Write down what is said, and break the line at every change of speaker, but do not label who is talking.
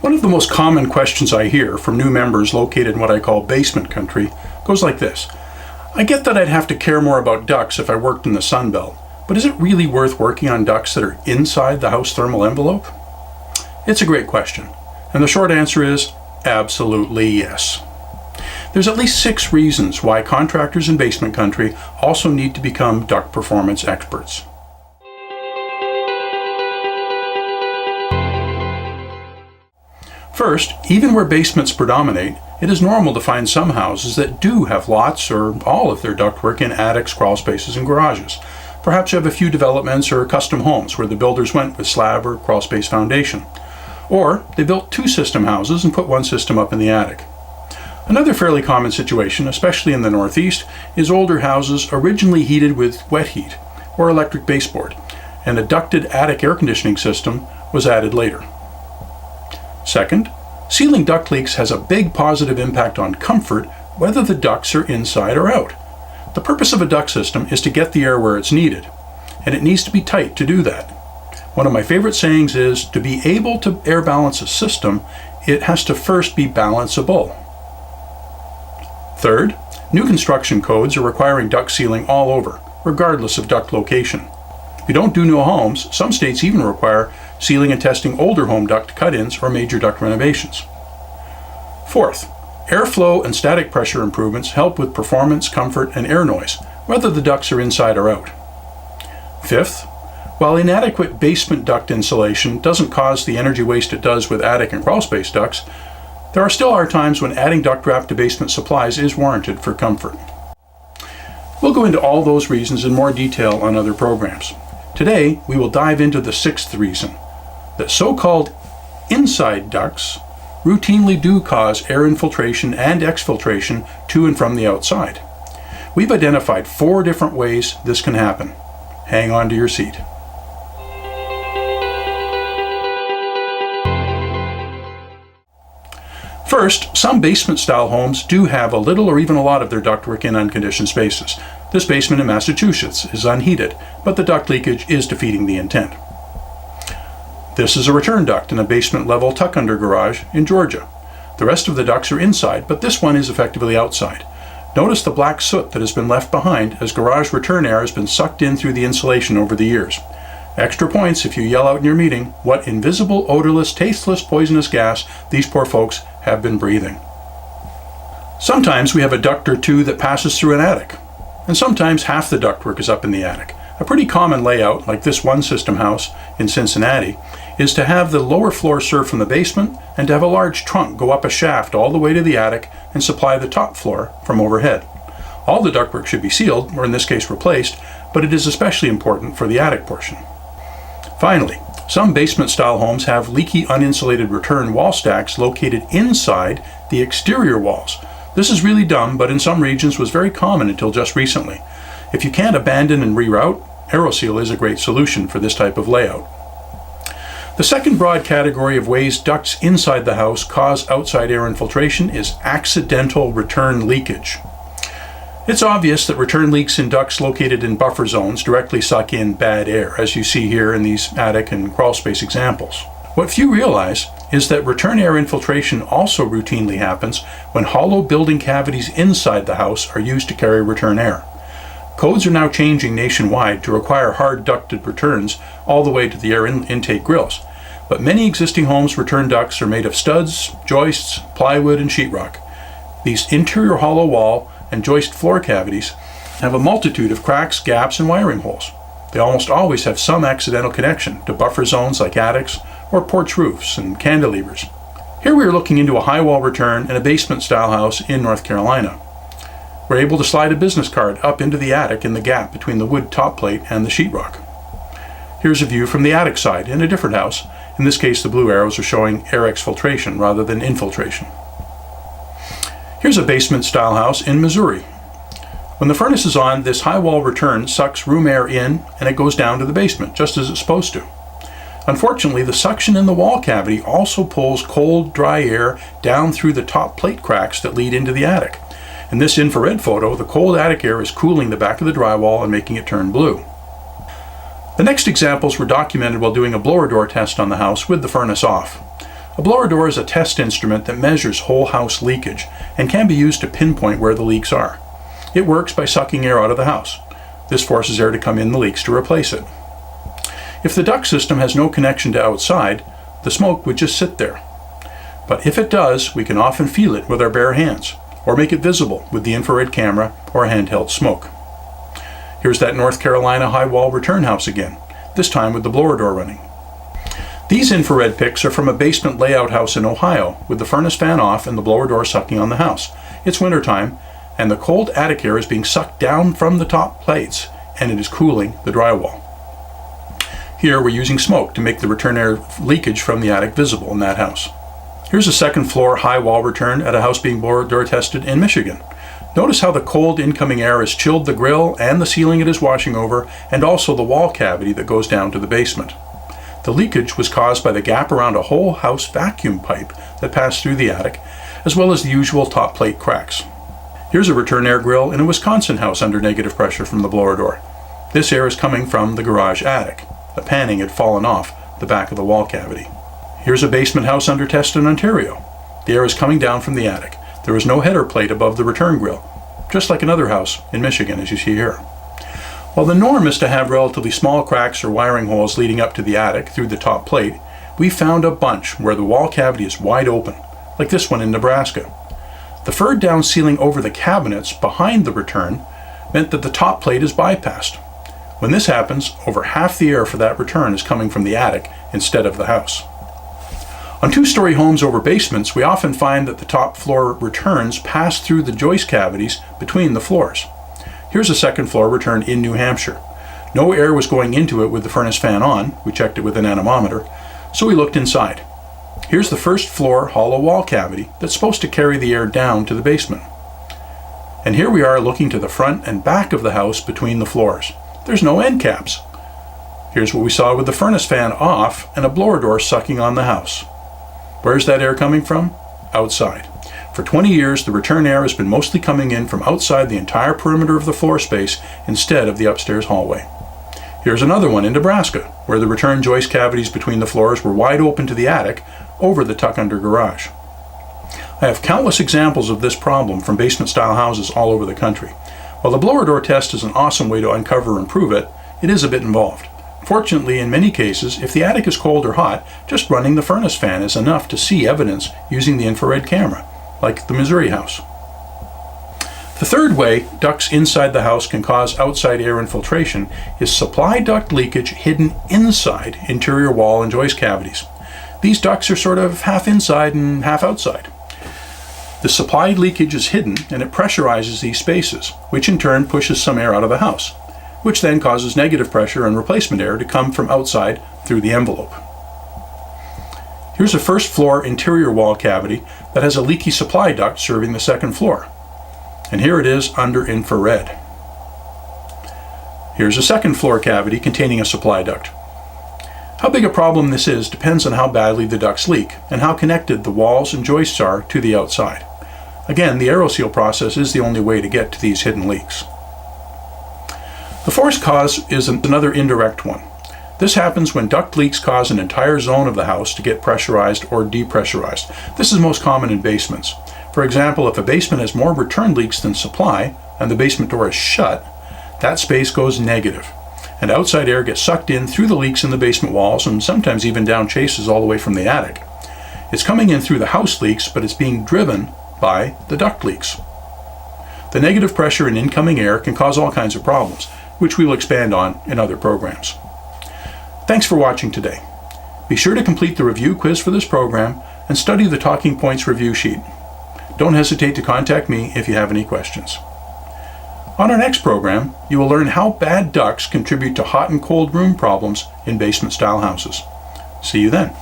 One of the most common questions I hear from new members located in what I call basement country goes like this. I get that I'd have to care more about ducts if I worked in the Sun Belt, but is it really worth working on ducts that are inside the house thermal envelope? It's a great question, and the short answer is absolutely yes. There's at least 6 reasons why contractors in basement country also need to become duct performance experts. First, even where basements predominate, it is normal to find some houses that do have lots or all of their ductwork in attics, crawl spaces, and garages. Perhaps you have a few developments or custom homes where the builders went with slab or crawl space foundation. Or they built 2 system houses and put 1 system up in the attic. Another fairly common situation, especially in the Northeast, is older houses originally heated with wet heat or electric baseboard, and a ducted attic air conditioning system was added later. Second, sealing duct leaks has a big positive impact on comfort whether the ducts are inside or out. The purpose of a duct system is to get the air where it's needed, and it needs to be tight to do that. One of my favorite sayings is, to be able to air balance a system, it has to first be balanceable. Third, new construction codes are requiring duct sealing all over, regardless of duct location. If you don't do new homes, some states even require sealing and testing older home duct cut-ins or major duct renovations. Fourth, airflow and static pressure improvements help with performance, comfort, and air noise, whether the ducts are inside or out. Fifth, while inadequate basement duct insulation doesn't cause the energy waste it does with attic and crawl space ducts, there still are times when adding duct wrap to basement supplies is warranted for comfort. We'll go into all those reasons in more detail on other programs. Today, we will dive into the 6th reason, that so-called inside ducts routinely do cause air infiltration and exfiltration to and from the outside. We've identified 4 different ways this can happen. Hang on to your seat. First, some basement-style homes do have a little or even a lot of their ductwork in unconditioned spaces. This basement in Massachusetts is unheated, but the duct leakage is defeating the intent. This is a return duct in a basement-level tuck-under garage in Georgia. The rest of the ducts are inside, but this one is effectively outside. Notice the black soot that has been left behind as garage return air has been sucked in through the insulation over the years. Extra points if you yell out in your meeting what invisible, odorless, tasteless, poisonous gas these poor folks have been breathing. Sometimes we have a duct or 2 that passes through an attic, and sometimes half the ductwork is up in the attic. A pretty common layout, like this 1 system house in Cincinnati, is to have the lower floor serve from the basement and to have a large trunk go up a shaft all the way to the attic and supply the top floor from overhead. All the ductwork should be sealed, or in this case replaced, but it is especially important for the attic portion. Finally, some basement-style homes have leaky uninsulated return wall stacks located inside the exterior walls. This is really dumb, but in some regions was very common until just recently. If you can't abandon and reroute, AeroSeal is a great solution for this type of layout. The second broad category of ways ducts inside the house cause outside air infiltration is accidental return leakage. It's obvious that return leaks in ducts located in buffer zones directly suck in bad air, as you see here in these attic and crawl space examples. What few realize is that return air infiltration also routinely happens when hollow building cavities inside the house are used to carry return air. Codes are now changing nationwide to require hard ducted returns all the way to the air intake grills, but many existing homes' return ducts are made of studs, joists, plywood, and sheetrock. These interior hollow wall and joist floor cavities have a multitude of cracks, gaps, and wiring holes. They almost always have some accidental connection to buffer zones like attics or porch roofs and cantilevers. Here we are looking into a high wall return in a basement-style house in North Carolina. We're able to slide a business card up into the attic in the gap between the wood top plate and the sheetrock. Here's a view from the attic side in a different house. In this case, the blue arrows are showing air exfiltration rather than infiltration. Here's a basement-style house in Missouri. When the furnace is on, this high wall return sucks room air in and it goes down to the basement, just as it's supposed to. Unfortunately, the suction in the wall cavity also pulls cold, dry air down through the top plate cracks that lead into the attic. In this infrared photo, the cold attic air is cooling the back of the drywall and making it turn blue. The next examples were documented while doing a blower door test on the house with the furnace off. A blower door is a test instrument that measures whole house leakage and can be used to pinpoint where the leaks are. It works by sucking air out of the house. This forces air to come in the leaks to replace it. If the duct system has no connection to outside, the smoke would just sit there. But if it does, we can often feel it with our bare hands, or make it visible with the infrared camera or handheld smoke. Here's that North Carolina high wall return house again, this time with the blower door running. These infrared pics are from a basement layout house in Ohio, with the furnace fan off and the blower door sucking on the house. It's wintertime, and the cold attic air is being sucked down from the top plates, and it is cooling the drywall. Here we're using smoke to make the return air leakage from the attic visible in that house. Here's a second floor high wall return at a house being blower door tested in Michigan. Notice how the cold incoming air has chilled the grill and the ceiling it is washing over, and also the wall cavity that goes down to the basement. The leakage was caused by the gap around a whole house vacuum pipe that passed through the attic, as well as the usual top plate cracks. Here's a return air grill in a Wisconsin house under negative pressure from the blower door. This air is coming from the garage attic. The panning had fallen off the back of the wall cavity. Here's a basement house under test in Ontario. The air is coming down from the attic. There is no header plate above the return grill, just like another house in Michigan, as you see here. While the norm is to have relatively small cracks or wiring holes leading up to the attic through the top plate, we found a bunch where the wall cavity is wide open, like this one in Nebraska. The furred down ceiling over the cabinets behind the return meant that the top plate is bypassed. When this happens, over half the air for that return is coming from the attic instead of the house. On two-story homes over basements, we often find that the top floor returns pass through the joist cavities between the floors. Here's a second floor return in New Hampshire. No air was going into it with the furnace fan on. We checked it with an anemometer, so we looked inside. Here's the first floor hollow wall cavity that's supposed to carry the air down to the basement. And here we are looking to the front and back of the house between the floors. There's no end caps. Here's what we saw with the furnace fan off and a blower door sucking on the house. Where's that air coming from? Outside. For 20 years, the return air has been mostly coming in from outside the entire perimeter of the floor space instead of the upstairs hallway. Here's another one in Nebraska, where the return joist cavities between the floors were wide open to the attic over the tuck-under garage. I have countless examples of this problem from basement-style houses all over the country. While the blower door test is an awesome way to uncover and prove it, it is a bit involved. Fortunately, in many cases, if the attic is cold or hot, just running the furnace fan is enough to see evidence using the infrared camera, like the Missouri house. The third way ducts inside the house can cause outside air infiltration is supply duct leakage hidden inside interior wall and joist cavities. These ducts are sort of half inside and half outside. The supply leakage is hidden and it pressurizes these spaces, which in turn pushes some air out of the house, which then causes negative pressure and replacement air to come from outside through the envelope. Here's a first floor interior wall cavity that has a leaky supply duct serving the second floor. And here it is under infrared. Here's a second floor cavity containing a supply duct. How big a problem this is depends on how badly the ducts leak and how connected the walls and joists are to the outside. Again, the aeroseal process is the only way to get to these hidden leaks. The fourth cause is another indirect one. This happens when duct leaks cause an entire zone of the house to get pressurized or depressurized. This is most common in basements. For example, if a basement has more return leaks than supply and the basement door is shut, that space goes negative, and outside air gets sucked in through the leaks in the basement walls and sometimes even down chases all the way from the attic. It's coming in through the house leaks, but it's being driven by the duct leaks. The negative pressure in incoming air can cause all kinds of problems, which we will expand on in other programs. Thanks for watching today. Be sure to complete the review quiz for this program and study the Talking Points review sheet. Don't hesitate to contact me if you have any questions. On our next program, you will learn how bad ducts contribute to hot and cold room problems in basement-style houses. See you then.